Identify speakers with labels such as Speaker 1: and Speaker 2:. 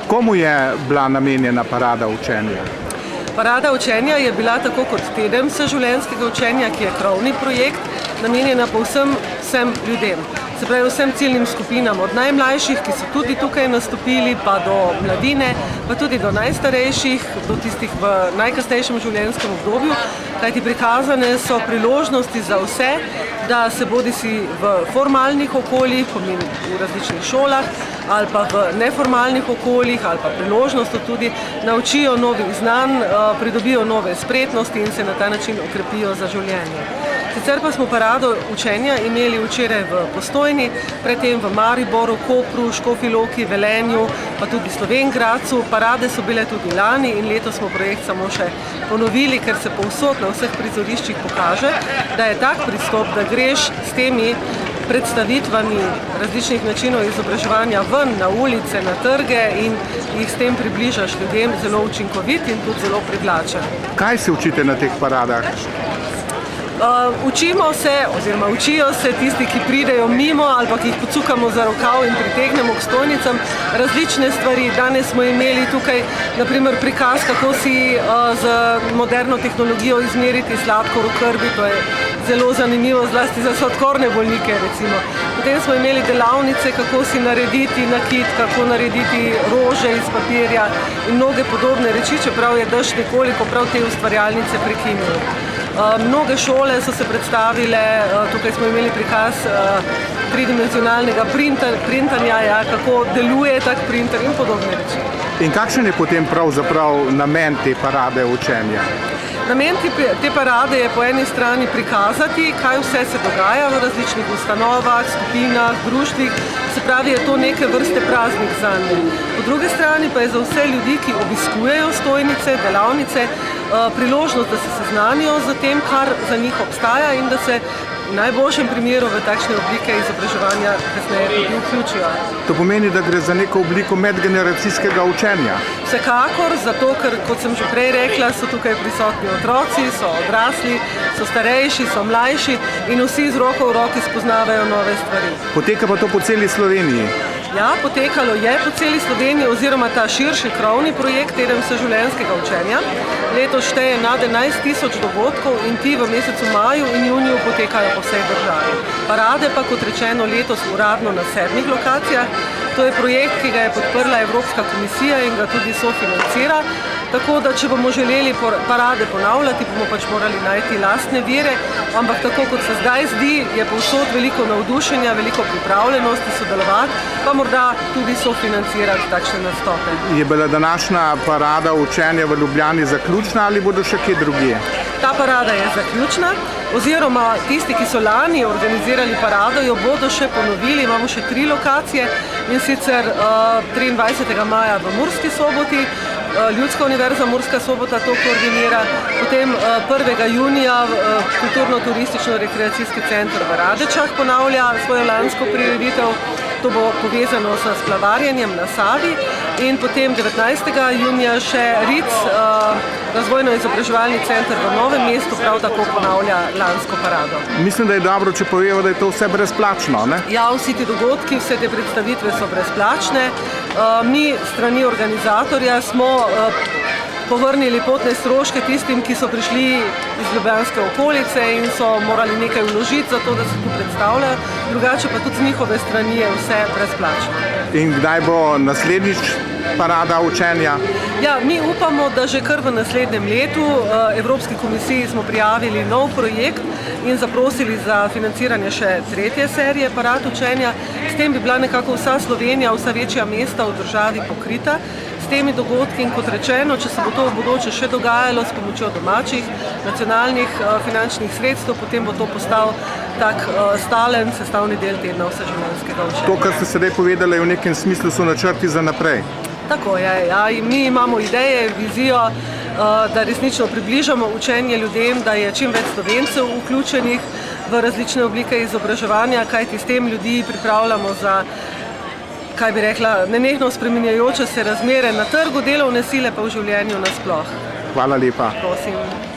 Speaker 1: Komu je bila namenjena parada učenja?
Speaker 2: Parada učenja je bila tako kot teden vseživljenjskega učenja, ki je krovni projekt, namenjena povsem vsem ljudem. Se pravi vsem ciljnim skupinam, od najmlajših, ki so tudi tukaj nastopili, pa do mladine, pa tudi do najstarejših, do tistih v najkasnejšem življenjskem obdobju, kajti prikazane so priložnosti za vse, da se bodisi v formalnih okoljih, pomeni v različnih šolah, ali pa v neformalnih okoljih, ali pa priložnost tudi naučijo novih znanj, pridobijo nove spretnosti in se na ta način okrepijo za življenje. Sicer pa smo parado učenja imeli včeraj v Postojni, predtem v Mariboru, Kopru, Škofji Loki, Velenju, pa tudi Slovenj Gradcu. Parade so bile tudi lani in letos smo projekt samo še ponovili, ker se povsod na vseh prizoriščih pokaže, da je tak pristop, da greš s temi predstavitvami različnih načinov izobraževanja ven na ulice, na trge in jih s tem približaš ljudem, zelo učinkovit in tudi zelo privlačen.
Speaker 1: Kaj se učite na teh paradah?
Speaker 2: Učimo se, oziroma učijo se tisti, ki pridejo mimo ali pa ki jih pocukamo za rokav in pritegnemo k stojnicam, različne stvari. Danes smo imeli tukaj na primer prikaz, kako si z moderno tehnologijo izmeriti sladkor v krvi, to je zelo zanimivo, zlasti za sladkorne bolnike recimo. Potem smo imeli delavnice, kako si narediti nakit, kako narediti rože iz papirja in mnoge podobne reči, čeprav je dež nekoliko prav te ustvarjalnice prekinil. Mnoge šole so se predstavile, tukaj smo imeli prikaz tridimenzionalnega printanja, kako deluje tak printer in podobne reči.
Speaker 1: In kakšen je potem pravzaprav namen te parade učenja?
Speaker 2: Namen te parade je po eni strani prikazati, kaj vse se dogaja v različnih ustanovah, skupinah, društvih, se pravi, je to neke vrste praznik zanje. Po drugi strani pa je za vse ljudi, ki obiskujejo stojnice, delavnice, priložnost, da se seznanijo z tem, kar za njih obstaja in da se v najboljšem primeru v takšne oblike izobraževanja kasneje tudi vključijo.
Speaker 1: To pomeni, da gre za neko obliko medgeneracijskega učenja?
Speaker 2: Vsekakor, zato ker, kot sem že prej rekla, so tukaj prisotni otroci, so odrasli, so starejši, so mlajši in vsi z roko v roki spoznavajo nove stvari.
Speaker 1: Poteka pa to po celi Sloveniji?
Speaker 2: Ja, potekalo je po celi Sloveniji oziroma ta širši krovni projekt teden vseživljenjskega učenja. Letos šteje nad 11.000 dogodkov in ti v mesecu maju in juniju potekajo po vsej državi. Parade pa, kot rečeno, letos uradno na 7 lokacijah. To je projekt, ki ga je podprla Evropska komisija in ga tudi sofinancira. Tako da, če bomo želeli parade ponavljati, bomo pač morali najti lastne vire, ampak tako kot se zdaj zdi, je povsod veliko navdušenja, veliko pripravljenosti sodelovati, pa morda tudi sofinancirati takšne nastope.
Speaker 1: Je bila današnja parada učenja v Ljubljani zaključna ali bodo še kje drugje?
Speaker 2: Ta parada je zaključna, oziroma tisti, ki so lani organizirali parado, jo bodo še ponovili. Imamo še 3 lokacije in sicer 23. maja v Murski Soboti, Ljudska univerza Murska Sobota to koordinira, potem 1. junija Kulturno-turistično-rekreacijski center v Radečah ponavlja svojo lansko prireditev, to bo povezano s splavarjenjem na Savi in potem 19. junija še RIC, Razvojno-izobraževalni center v Novem mestu, prav tako ponavlja lansko parado.
Speaker 1: Mislim, da je dobro, če povemo, da je to vse brezplačno, ne?
Speaker 2: Ja, vsi ti dogodki, vse te predstavitve so brezplačne. Mi, strani organizatorja, smo povrnili potne stroške tistim, ki so prišli iz ljubljanske okolice in so morali nekaj vložiti za to, da se tu predstavljajo. Drugače pa tudi z njihove strani je vse brezplačno.
Speaker 1: In kdaj bo naslednjič parada učenja?
Speaker 2: Ja, mi upamo, da že kar v naslednjem letu. Evropski komisiji smo prijavili nov projekt in zaprosili za financiranje še 3. serije parad učenja. S tem bi bila nekako vsa Slovenija, vsa večja mesta v državi pokrita s temi dogodki in kot rečeno, če se bo to v bodoče še dogajalo s pomočjo domačih, nacionalnih finančnih sredstev, potem bo to postal tak stalen sestavni del tedna vseživljenjskega učenja.
Speaker 1: To, kar ste sedaj povedali, v nekem smislu so načrti za naprej.
Speaker 2: Tako je, ja. In mi imamo ideje, vizijo, da resnično približamo učenje ljudem, da je čim več Slovencev vključenih v različne oblike izobraževanja, kajti s tem ljudi pripravljamo za, kaj bi rekla, nenehno spreminjajoče se razmere na trgu delovne sile, pa v življenju nasploh.
Speaker 1: Hvala lepa.
Speaker 2: Prosim.